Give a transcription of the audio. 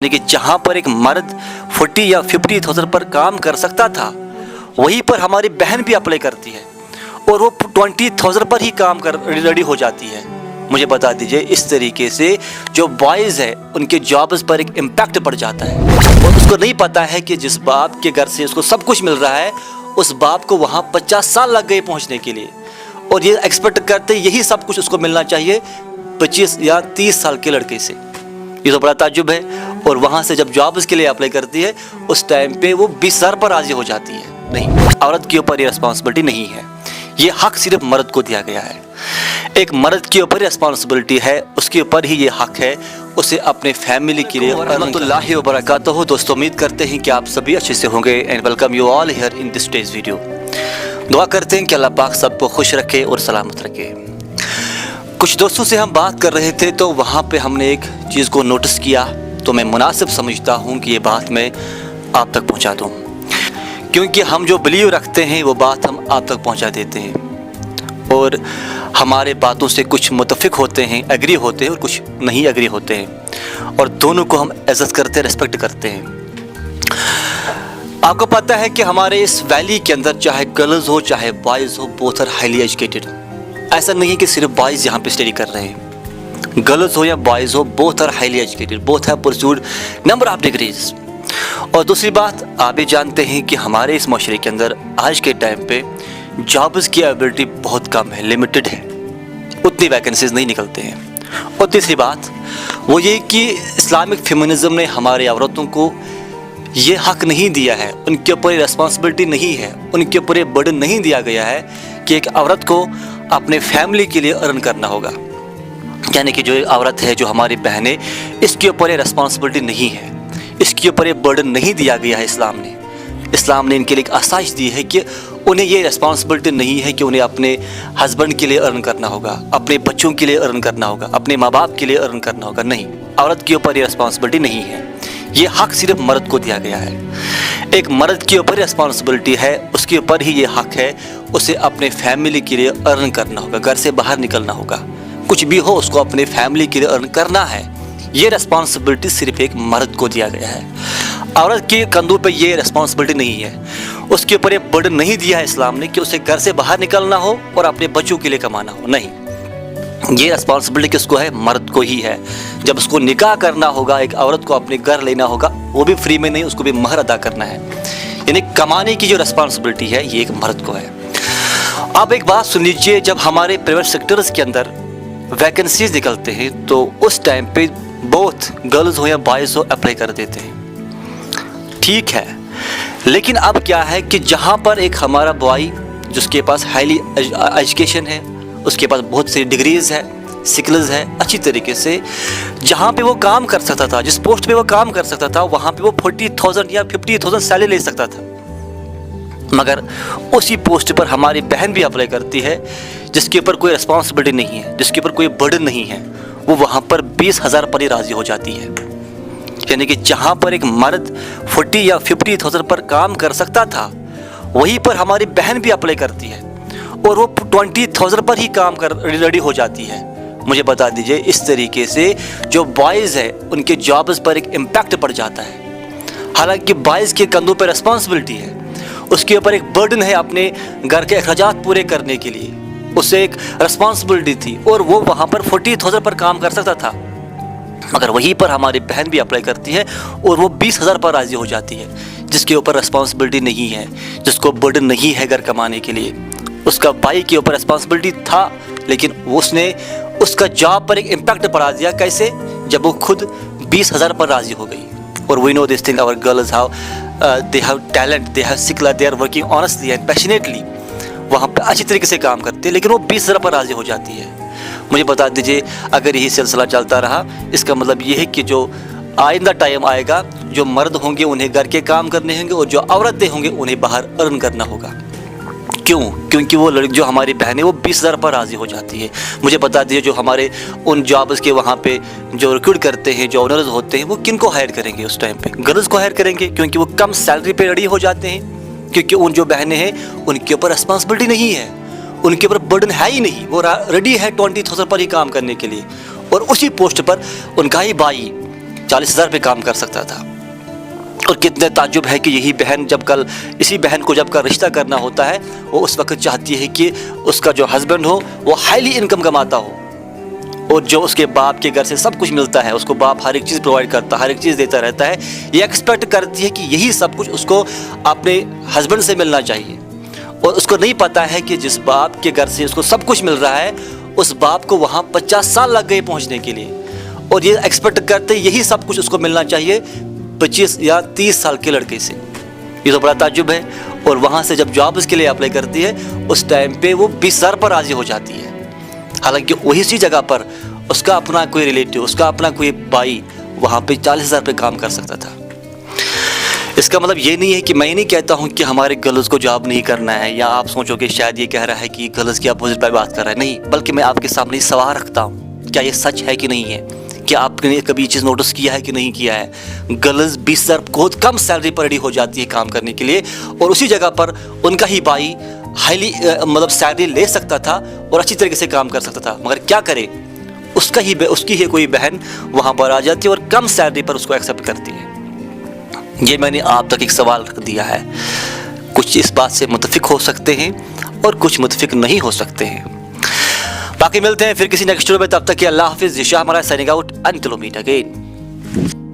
कि जहाँ पर एक मर्द 40 या 50,000 पर काम कर सकता था, वहीं पर हमारी बहन भी अप्लाई करती है और वो 20,000 पर ही काम कर रेडी हो जाती है। मुझे बता दीजिए, इस तरीके से जो बॉयज़ है उनके जॉब्स पर एक इम्पैक्ट पड़ जाता है और उसको नहीं पता है कि जिस बाप के घर से उसको सब कुछ मिल रहा है, उस बाप को वहाँ 50 साल लग गए पहुँचने के लिए और ये एक्सपेक्ट करते यही सब कुछ उसको मिलना चाहिए 25 या 30 साल के लड़के से। ये तो बड़ा ताज्जुब है। और वहाँ से जब जॉब्स के लिए अप्लाई करती है, उस टाइम पे वो 20,000 पर राजी हो जाती है। नहीं, औरत के ऊपर ये रिस्पॉन्सिबिलिटी नहीं है, ये हक सिर्फ मर्द को दिया गया है। एक मर्द के ऊपर रिस्पॉन्सिबिलिटी है, उसके ऊपर ही ये हक है उसे अपने फैमिली के लिए। रहमतुल्लाहि व बरकातहू। दोस्तों, उम्मीद करते हैं कि आप सभी अच्छे से होंगे and welcome you all here in this days video. दुआ करते हैं कि अल्लाह पाक सबको खुश रखे और सलामत रखे। कुछ दोस्तों से हम बात कर रहे थे तो वहाँ पे हमने एक चीज़ को नोटिस किया, तो मैं मुनासिब समझता हूँ कि ये बात मैं आप तक पहुँचा दूँ, क्योंकि हम जो बिलीव रखते हैं वो बात हम आप तक पहुँचा देते हैं और हमारे बातों से कुछ मुतफिक होते हैं, एग्री होते हैं और कुछ नहीं एग्री होते हैं और दोनों को हम इज़्ज़त करते हैं, रिस्पेक्ट करते हैं। आपको पता है कि हमारे इस वैली के अंदर चाहे गर्ल्स हो चाहे बॉयज़ हो, बोथ आर हाईली एजुकेटेड। ऐसा नहीं है कि सिर्फ बॉयज़ यहाँ पे स्टडी कर रहे हैं, गर्ल्स हो या बॉयज़ हो, both are highly educated, both have pursued number of degrees. और दूसरी बात, आप भी जानते हैं कि हमारे इस माशरे के अंदर आज के टाइम पे जॉब्स की एबिलिटी बहुत कम है, लिमिटेड है, उतनी वैकेंसीज नहीं निकलते हैं। और तीसरी बात वो ये कि इस्लामिक फेमिनिज़म ने हमारे औरतों को ये हक नहीं दिया है, उनके ऊपर रिस्पॉन्सिबिलिटी नहीं है, उनके ऊपर बर्डन नहीं दिया गया है कि एक औरत को अपने फैमिली के लिए अर्न करना होगा। यानी कि जो औरत है, जो हमारी बहन है, इसके ऊपर ये रिस्पॉन्सिबिलिटी नहीं है, इसके ऊपर ये बर्डन नहीं दिया गया है। इस्लाम ने इनके लिए एक आसाइश दी है कि उन्हें ये रिस्पॉन्सिबिलिटी नहीं है कि उन्हें अपने हस्बैंड के लिए अर्न करना होगा, अपने बच्चों के लिए अर्न करना होगा, अपने माँ बाप के लिए अर्न करना होगा। नहीं, औरत के ऊपर ये रिस्पॉन्सिबिलिटी नहीं है, ये हक सिर्फ मर्द को दिया गया है। एक मर्द के ऊपर रिस्पॉन्सिबिलिटी है, उसके ऊपर ही ये हक है उसे अपने फैमिली के लिए अर्न करना होगा, घर से बाहर निकलना होगा, कुछ भी हो उसको अपने फैमिली के लिए अर्न करना है। ये रिस्पॉन्सिबिलिटी सिर्फ एक मर्द को दिया गया है, औरत के कंधों पे ये रिस्पॉन्सिबिलिटी नहीं है, उसके ऊपर ये बर्डन नहीं दिया है इस्लाम ने कि उसे घर से बाहर निकलना हो और अपने बच्चों के लिए कमाना हो। नहीं, ये रिस्पॉन्सिबिलिटी किसको है? मर्द को ही है। जब उसको निकाह करना होगा, एक औरत को अपने घर लेना होगा, वो भी फ्री में नहीं, उसको भी महर अदा करना है। यानी कमाने की जो रिस्पॉन्सिबिलिटी है ये एक मर्द को है। अब एक बात सुन लीजिए, जब हमारे प्राइवेट सेक्टर्स के अंदर वैकेंसीज निकलते हैं तो उस टाइम पे बोथ गर्ल्स हो या बॉयज़ हो अप्लाई कर देते हैं, ठीक है। लेकिन अब क्या है कि जहाँ पर एक हमारा बॉय जिसके पास हाईली एजुकेशन है, उसके पास बहुत सी डिग्रीज़ है, स्किल्स है, अच्छी तरीके से जहाँ पे वो काम कर सकता था, जिस पोस्ट पे वो काम कर सकता था, वहाँ पे वो 40,000 या 50,000 सैलरी ले सकता था। मगर उसी पोस्ट पर हमारी बहन भी अप्लाई करती है जिसके ऊपर कोई रिस्पॉन्सिबिलिटी नहीं है, जिसके ऊपर कोई बर्डन नहीं है, वो वहाँ पर 20,000 पर ही राज़ी हो जाती है। यानी कि जहाँ पर एक मर्द 40 या 50,000 पर काम कर सकता था, वहीं पर हमारी बहन भी अप्लाई करती है और वो 20,000 पर ही काम कर रेडी हो जाती है। मुझे बता दीजिए, इस तरीके से जो बॉयज़ है उनके जॉब्स पर एक इम्पैक्ट पड़ जाता है। हालांकि बॉयज़ के कंधों पर रिस्पॉन्सिबिलिटी है, उसके ऊपर एक बर्डन है अपने घर के अखराजात पूरे करने के लिए, उससे एक रिस्पॉन्सिबिलिटी थी और वो वहाँ पर 40,000 पर काम कर सकता था। मगर वहीं पर हमारी बहन भी अप्लाई करती है और वो 20,000 पर राज़ी हो जाती है, जिसके ऊपर रिस्पॉन्सिबिलिटी नहीं है, जिसको बर्डन नहीं है घर कमाने के लिए। उसका भाई के ऊपर रिस्पॉन्सिबिलिटी था, लेकिन उसने उसका जॉब पर एक इम्पैक्ट पड़ा दिया। कैसे? जब वो खुद 20,000 पर राज़ी हो गई। और we know this thing, our girls how they have talent, they have skill, they are working honestly and passionately, वहाँ पे अच्छी तरीके से काम करते हैं, लेकिन वो 20,000 पर राज़ी हो जाती है। मुझे बता दीजिए, अगर यही सिलसिला चलता रहा, इसका मतलब ये है कि जो आइंदा टाइम आएगा, जो मर्द होंगे उन्हें घर के काम करने होंगे और जो औरतें होंगे उन्हें बाहर अर्न करना होगा। क्यों? क्योंकि वो लड़की, जो हमारी बहनें, वो 20,000 पर राज़ी हो जाती है। मुझे बता दीजिए, जो हमारे उन जॉब्स के वहाँ पे जो रिक्रूट करते हैं, जो ओनर्स होते हैं, वो किन को हायर करेंगे? उस टाइम पे गर्ल्स को हायर करेंगे, क्योंकि वो कम सैलरी पे रेडी हो जाते हैं, क्योंकि उन जो बहनें हैं उनके ऊपर रिस्पॉन्सिबिलिटी नहीं है, उनके ऊपर बर्डन है ही नहीं, वो रेडी है 20,000 पर ही काम करने के लिए। और उसी पोस्ट पर उनका ही भाई 40,000 पे काम कर सकता था। और कितने ताज्जुब है कि यही बहन इसी बहन को जब रिश्ता करना होता है, वो उस वक्त चाहती है कि उसका जो हस्बैंड हो वो हाईली इनकम कमाता हो, और जो उसके बाप के घर से सब कुछ मिलता है, उसको बाप हर एक चीज़ प्रोवाइड करता है, हर एक चीज़ देता रहता है। ये एक्सपेक्ट करती है कि यही सब कुछ उसको अपने हस्बैंड से मिलना चाहिए, और उसको नहीं पता है कि जिस बाप के घर से उसको सब कुछ मिल रहा है, उस बाप को वहाँ 50 साल लग गए पहुँचने के लिए, और ये एक्सपेक्ट करते यही सब कुछ उसको मिलना चाहिए 25 या 30 साल के लड़के से। ये तो बड़ा ताज्जुब है। और वहाँ से जब जॉब उसके लिए अप्लाई करती है, उस टाइम पे वो 20,000 पर राज़ी हो जाती है, हालांकि वही सी जगह पर उसका अपना कोई रिलेटिव, उसका अपना कोई भाई वहाँ पे 40,000 पे काम कर सकता था। इसका मतलब ये नहीं है कि मैं नहीं कहता हूँ कि हमारे गर्ल्स को जॉब नहीं करना है, या आप सोचोगे शायद ये कह रहा है कि गर्ल्स की अपोजिट पर बात कर रहा है। नहीं, बल्कि मैं आपके सामने सवाल रखता हूँ, क्या ये सच है कि नहीं है? क्या आपने कभी ये चीज़ नोटिस किया है कि नहीं किया है? गर्ल्स 20,000 बहुत कम सैलरी पर रेडी हो जाती है काम करने के लिए, और उसी जगह पर उनका ही भाई हाईली सैलरी ले सकता था और अच्छी तरीके से काम कर सकता था, मगर क्या करे, उसकी ही कोई बहन वहाँ पर आ जाती है और कम सैलरी पर उसको एक्सेप्ट करती है। ये मैंने आप तक एक सवाल रख दिया है। कुछ इस बात से मुतफिक हो सकते हैं और कुछ मुतफिक नहीं हो सकते हैं। बाकी मिलते हैं फिर किसी नेक्स्ट वीडियो में, तब तक के अल्लाह हाफिज़। शाह हमारा signing out, until we meet again.